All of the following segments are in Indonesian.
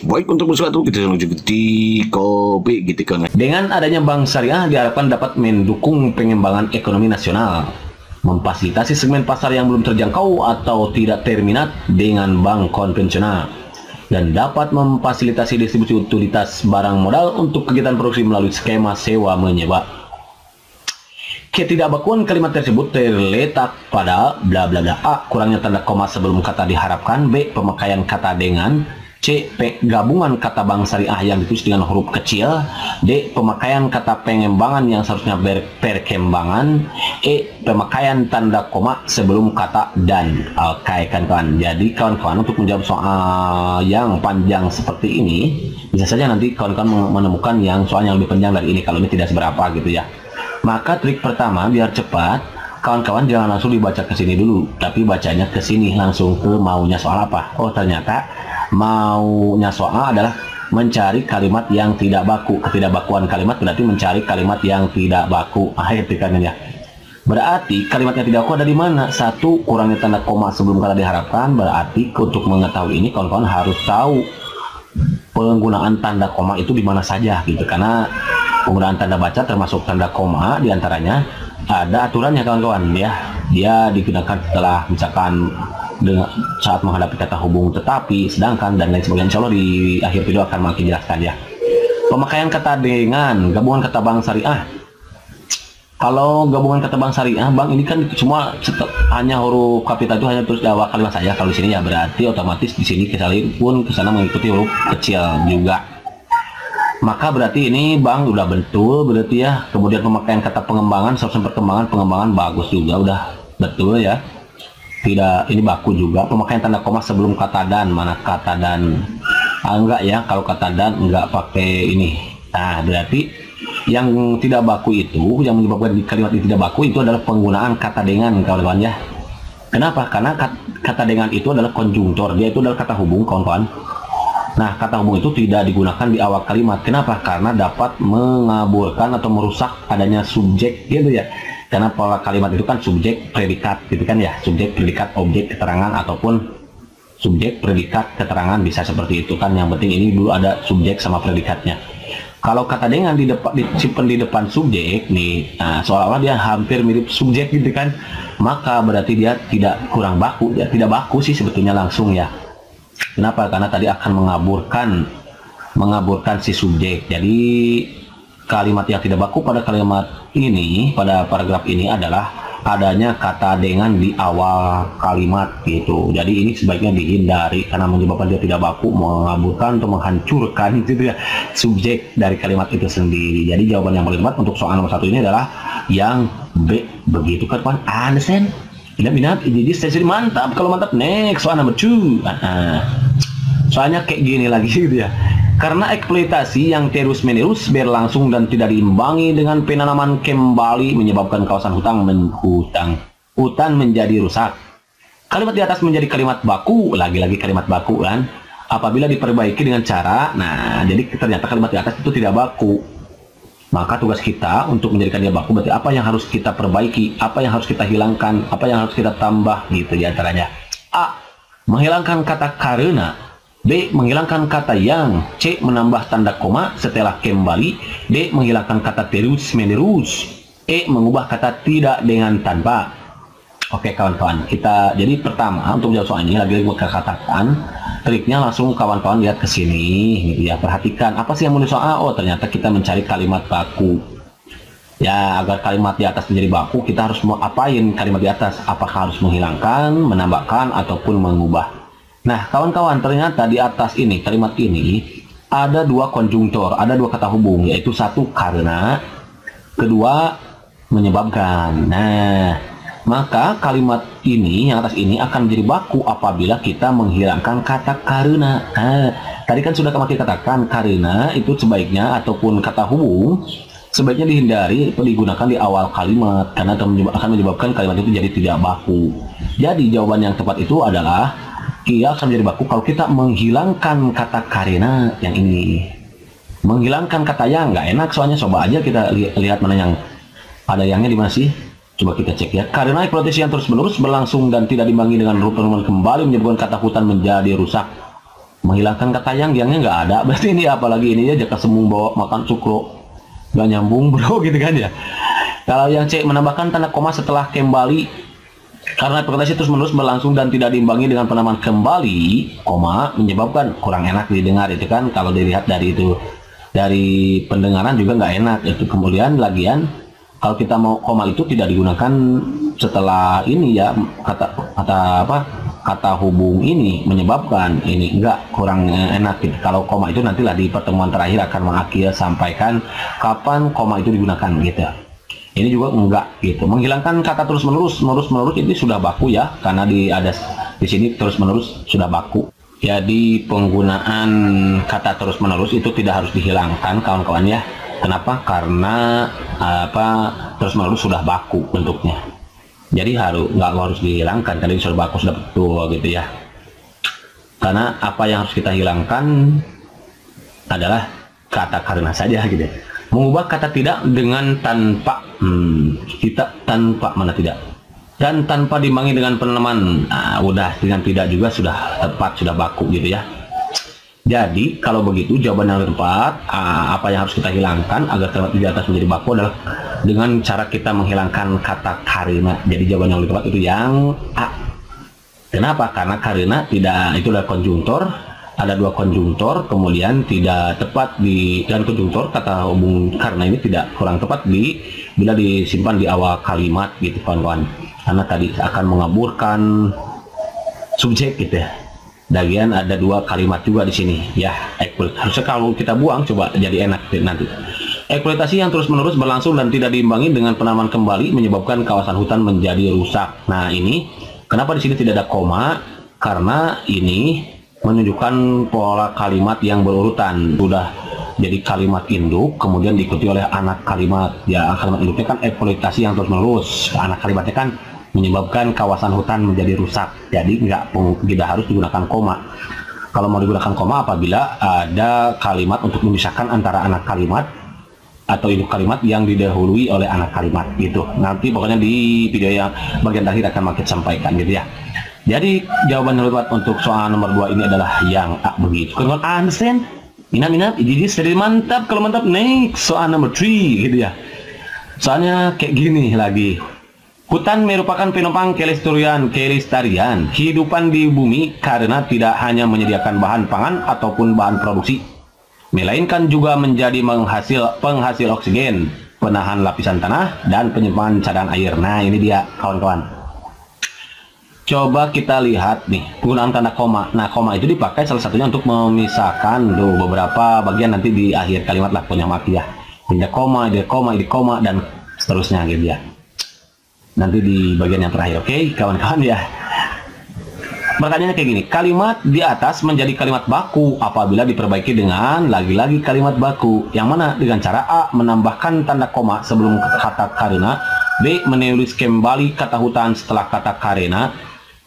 Baik untuk sesuatu kita menuju di kopi gitu kan. Dengan adanya bank syariah diharapkan dapat mendukung pengembangan ekonomi nasional, memfasilitasi segmen pasar yang belum terjangkau atau tidak terminat dengan bank konvensional, dan dapat memfasilitasi distribusi utilitas barang modal untuk kegiatan produksi melalui skema sewa menyewa. Ketidakbakuan kalimat tersebut terletak pada bla bla bla. A. Kurangnya tanda koma sebelum kata diharapkan. B. Pemakaian kata dengan. C. Gabungan kata bank syariah yang ditulis dengan huruf kecil. D. Pemakaian kata pengembangan yang seharusnya perkembangan. E. Pemakaian tanda koma sebelum kata dan. Oke kawan-kawan, jadi kawan-kawan untuk menjawab soal yang panjang seperti ini, bisa saja nanti kawan-kawan menemukan yang soal yang lebih panjang dari ini kalau ini tidak seberapa gitu ya. Maka trik pertama biar cepat, kawan-kawan jangan langsung dibaca ke sini dulu, tapi bacanya ke sini langsung ke maunya soal apa. Oh ternyata maunya soal adalah mencari kalimat yang tidak baku. Ketidakbakuan kalimat berarti mencari kalimat yang tidak baku. Akhir tikannya ya. Berarti kalimat yang tidak baku ada di mana? Satu, kurangnya tanda koma sebelum kata diharapkan. Berarti untuk mengetahui ini kawan-kawan harus tahu penggunaan tanda koma itu di mana saja gitu, karena penggunaan tanda baca termasuk tanda koma diantaranya ada aturannya kawan-kawan ya. Dia digunakan setelah misalkan dengan saat menghadapi kata hubung tetapi, sedangkan dan lain sebagainya. Insya Allah di akhir video akan makin jelaskan ya. Pemakaian kata dengan gabungan kata bank syariah. Kalau gabungan kata bank syariah, bank ini kan semua hanya huruf kapital itu hanya terus di awal kalimat saja. Kalau di sini ya berarti otomatis di sini pun kesana mengikuti huruf kecil juga. Maka berarti ini bank udah betul berarti ya. Kemudian pemakaian kata pengembangan, seharusnya pengembangan bagus juga, udah betul ya. Tidak, ini baku juga. Pemakaian tanda koma sebelum kata dan, mana kata dan? Enggak ya, kalau kata dan enggak pakai ini. Nah berarti yang tidak baku itu, yang menyebabkan kalimat ini tidak baku itu adalah penggunaan kata dengan kawan-kawan ya. Kenapa? Karena kata dengan itu adalah konjungtor, dia itu adalah kata hubung kawan-kawan. Nah, kata hubung itu tidak digunakan di awal kalimat. Kenapa? Karena dapat mengaburkan atau merusak adanya subjek gitu ya. Karena pola kalimat itu kan subjek predikat gitu kan ya. Subjek predikat objek keterangan ataupun subjek predikat keterangan, bisa seperti itu kan. Yang penting ini dulu ada subjek sama predikatnya. Kalau kata dengan disimpan di depan subjek nih, nah, seolah-olah dia hampir mirip subjek gitu kan. Maka berarti dia tidak kurang baku, dia tidak baku sih sebetulnya langsung ya. Kenapa? Karena tadi akan mengaburkan si subjek. Jadi kalimat yang tidak baku pada kalimat ini, pada paragraf ini adalah adanya kata dengan di awal kalimat gitu. Jadi ini sebaiknya dihindari karena menyebabkan dia tidak baku, mengaburkan atau menghancurkan gitu ya subjek dari kalimat itu sendiri. Jadi jawaban yang paling tepat untuk soal nomor 1 ini adalah yang B. Begitu kan kawan? Understand? Minat, jadi sesi mantap. Kalau mantap, next soal nomor 2. Soalnya kayak gini lagi gitu ya. Karena eksploitasi yang terus-menerus berlangsung dan tidak diimbangi dengan penanaman kembali menyebabkan kawasan hutan menjadi rusak. Kalimat di atas menjadi kalimat baku, lagi-lagi kalimat baku kan. Apabila diperbaiki dengan cara, nah jadi ternyata kalimat di atas itu tidak baku. Maka tugas kita untuk menjadikan dia baku berarti apa yang harus kita perbaiki, apa yang harus kita hilangkan, apa yang harus kita tambah gitu ya antaranya. A. Menghilangkan kata karena. B. Menghilangkan kata yang. C. Menambah tanda koma setelah kembali. D. Menghilangkan kata terus menerus. E. Mengubah kata tidak dengan tanpa. Oke kawan-kawan, kita jadi pertama untuk menjawab soal ini lagi-lagi saya katakan triknya langsung kawan-kawan lihat ke sini gitu ya. Perhatikan apa sih yang menulis soal. Oh ternyata kita mencari kalimat baku. Ya agar kalimat di atas menjadi baku kita harus mau apain kalimat di atas. Apakah harus menghilangkan, menambahkan ataupun mengubah. Nah kawan-kawan, ternyata di atas ini kalimat ini ada dua konjungtor, ada dua kata hubung, yaitu satu karena, kedua menyebabkan. Nah maka kalimat ini yang atas ini akan menjadi baku apabila kita menghilangkan kata karena. Nah tadi kan sudah kami katakan karena itu sebaiknya ataupun kata hubung sebaiknya dihindari atau digunakan di awal kalimat karena akan menyebabkan kalimat itu jadi tidak baku. Jadi jawaban yang tepat itu adalah ia akan menjadi baku kalau kita menghilangkan kata karena yang ini. Menghilangkan kata yang nggak enak soalnya. Coba aja kita lihat mana yang ada yangnya di mana sih. Coba kita cek ya. Karena eksploitasi yang terus-menerus berlangsung dan tidak diimbangi dengan penurunan kembali menyebabkan kata hutan menjadi rusak. menghilangkan kata yang nggak ada. Berarti ini apalagi ini ya jaka sembung bawa makan cukro, nggak nyambung bro gitu kan ya. Kalau yang C, menambahkan tanda koma setelah kembali karena perkataan terus menerus berlangsung dan tidak diimbangi dengan penambahan kembali koma menyebabkan kurang enak didengar, itu kan kalau dilihat dari itu, dari pendengaran juga nggak enak itu. Kemudian lagian kalau kita mau koma itu tidak digunakan setelah ini ya, kata hubung ini menyebabkan ini, enggak, kurang enak gitu. Kalau koma itu nantilah di pertemuan terakhir akan mengakhir sampaikan kapan koma itu digunakan gitu. Ini juga enggak gitu. Menghilangkan kata terus menerus ini sudah baku ya, karena ada di sini terus menerus sudah baku. Jadi penggunaan kata terus menerus itu tidak harus dihilangkan kawan-kawan ya. Kenapa? Karena terus menerus sudah baku bentuknya. Jadi nggak harus dihilangkan, karena sudah baku, sudah betul gitu ya. Karena apa yang harus kita hilangkan adalah kata karena saja gitu. Mengubah kata tidak dengan tanpa mana tidak, dan tanpa diimbangi dengan peneman. Udah dengan tidak juga sudah tepat, sudah baku gitu ya. Jadi kalau begitu jawaban yang tepat, apa yang harus kita hilangkan agar kalimat di atas menjadi baku adalah dengan cara kita menghilangkan kata karena. Jadi jawaban yang tepat itu yang A. Kenapa? Karena karena tidak, itu adalah konjungtor, ada dua konjungtor, kemudian tidak tepat dan konjungtor kata hubung karena ini tidak, kurang tepat bila disimpan di awal kalimat gitu kawan-kawan, karena tadi akan mengaburkan subjek gitu ya. Lagian ada dua kalimat juga di sini ya. Harusnya kalau kita buang coba jadi enak nanti. Eksploitasi yang terus menerus berlangsung dan tidak diimbangi dengan penanaman kembali menyebabkan kawasan hutan menjadi rusak. Nah ini kenapa di sini tidak ada koma? Karena ini menunjukkan pola kalimat yang berurutan. Sudah jadi kalimat induk, kemudian diikuti oleh anak kalimat. Ya kalimat induknya kan eksploitasi yang terus menerus. Anak kalimatnya kan menyebabkan kawasan hutan menjadi rusak. Jadi tidak harus digunakan koma. Kalau mau digunakan koma apabila ada kalimat untuk memisahkan antara anak kalimat atau induk kalimat yang didahului oleh anak kalimat gitu. Nanti pokoknya di video yang bagian terakhir akan makin sampaikan gitu ya. Jadi jawaban yang tepat untuk soal nomor 2 ini adalah yang A begitu. Kawan understand? Minap, jadi seri mantap. Kalau mantap, next soal nomor 3 gitu ya. Soalnya kayak gini lagi. Hutan merupakan penopang kelestarian kehidupan di bumi karena tidak hanya menyediakan bahan pangan ataupun bahan produksi, melainkan juga menjadi penghasil oksigen, penahan lapisan tanah, dan penyimpan cadangan air. Nah ini dia kawan-kawan. Coba kita lihat nih penggunaan tanda koma. Nah koma itu dipakai salah satunya untuk memisahkan beberapa bagian nanti di akhir kalimat lah, punya maki ya. Pindah koma, ide koma, dan seterusnya gitu ya. Nanti di bagian yang terakhir, oke kawan-kawan ya. Pertanyaannya kayak gini, kalimat di atas menjadi kalimat baku apabila diperbaiki dengan lagi-lagi kalimat baku. Yang mana? Dengan cara A, menambahkan tanda koma sebelum kata karena, B, menulis kembali kata hutan setelah kata karena,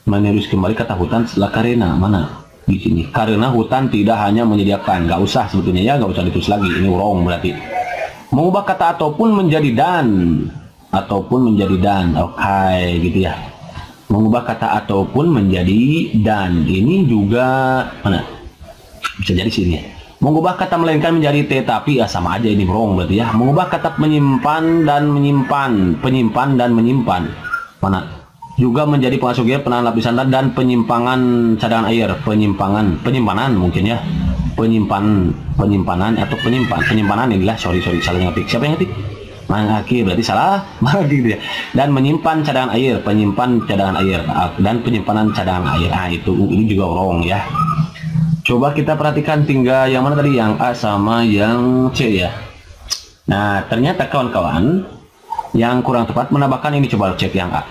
menulis kembali kata hutan setelah karena. Mana? Di sini. Karena hutan tidak hanya menyediakan, nggak usah sebetulnya ya, nggak usah ditulis lagi, ini wrong berarti. Mengubah kata ataupun menjadi dan. Oke, gitu ya. Mengubah kata ataupun menjadi dan, ini juga mana? Bisa jadi sini. Mengubah kata melainkan menjadi tetapi, ya sama aja, ini wrong berarti ya. Mengubah kata menyimpan dan menyimpan, mana? Juga menjadi pengasuh penahan lapisan tanah dan penyimpangan cadangan air, penyimpanan mungkin ya. Penyimpanan atau penyimpanan inilah, sorry salah ngetik. Siapa yang ngetik? Mangaki berarti salah gitu ya. Dan menyimpan cadangan air, dan penyimpanan cadangan air. Itu ini juga wrong ya. Coba kita perhatikan tinggal yang mana tadi, yang A sama yang C ya. Nah ternyata kawan-kawan yang kurang tepat menambahkan ini, coba cek yang A.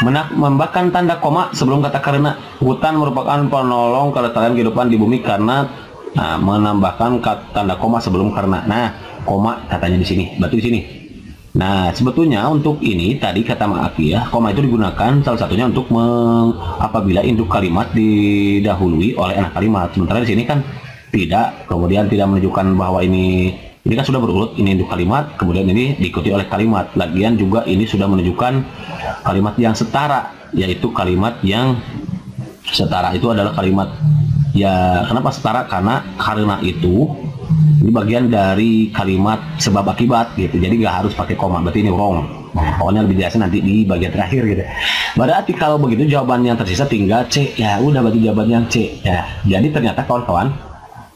Menambahkan tanda koma sebelum kata karena. Hutan merupakan penolong kelestarian kehidupan di bumi karena menambahkan tanda koma sebelum karena. Nah koma katanya di sini, berarti di sini. Nah sebetulnya untuk ini tadi kata Maaki ya, koma itu digunakan salah satunya untuk apabila induk kalimat didahului oleh anak kalimat. Sementara di sini kan tidak, kemudian tidak menunjukkan bahwa ini kan sudah berurut, ini induk kalimat, kemudian ini diikuti oleh kalimat. Lagian juga ini sudah menunjukkan kalimat yang setara, yaitu kalimat yang setara itu adalah kalimat Ya, kenapa setara? Karena itu ini bagian dari kalimat sebab akibat gitu. Jadi nggak harus pakai koma. Berarti ini wrong. Nah, pokoknya lebih jelasnya nanti di bagian terakhir gitu. Berarti kalau begitu jawaban yang tersisa tinggal C. Ya udah, berarti jawaban yang C. Ya. Jadi ternyata kawan-kawan,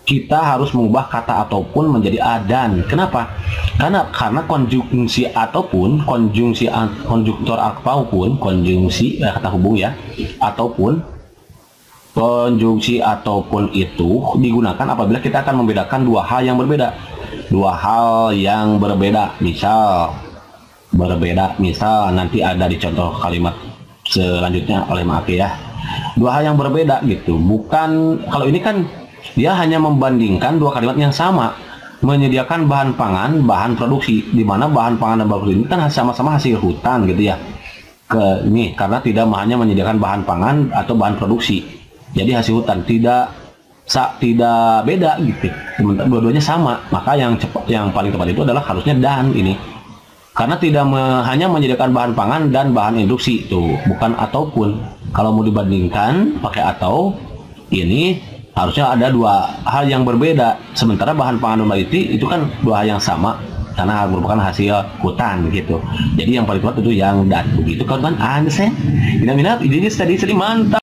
kita harus mengubah kata ataupun menjadi adan. Kenapa? Karena konjungsi ataupun konjungtor ataupun konjungsi kata hubung ya, ataupun konjungsi ataupun itu digunakan apabila kita akan membedakan dua hal yang berbeda. Misal nanti ada di contoh kalimat selanjutnya, oleh maaf ya. Dua hal yang berbeda gitu. Bukan, kalau ini kan dia hanya membandingkan dua kalimat yang sama, menyediakan bahan pangan, bahan produksi, di mana bahan pangan dan bahan produksi ini kan sama-sama hasil hutan gitu ya. Ini karena tidak hanya menyediakan bahan pangan atau bahan produksi. Jadi hasil hutan tidak beda gitu. Dua-duanya sama. Maka yang paling tepat itu adalah harusnya dan ini. Karena tidak hanya menyediakan bahan pangan dan bahan induksi itu, bukan ataupun. Kalau mau dibandingkan pakai atau, ini harusnya ada dua hal yang berbeda. Sementara bahan pangan dan bahan itu kan dua hal yang sama karena merupakan hasil hutan gitu. Jadi yang paling tepat itu yang dan begitu kawan-kawan. Anda saya minat idenya tadi mantap.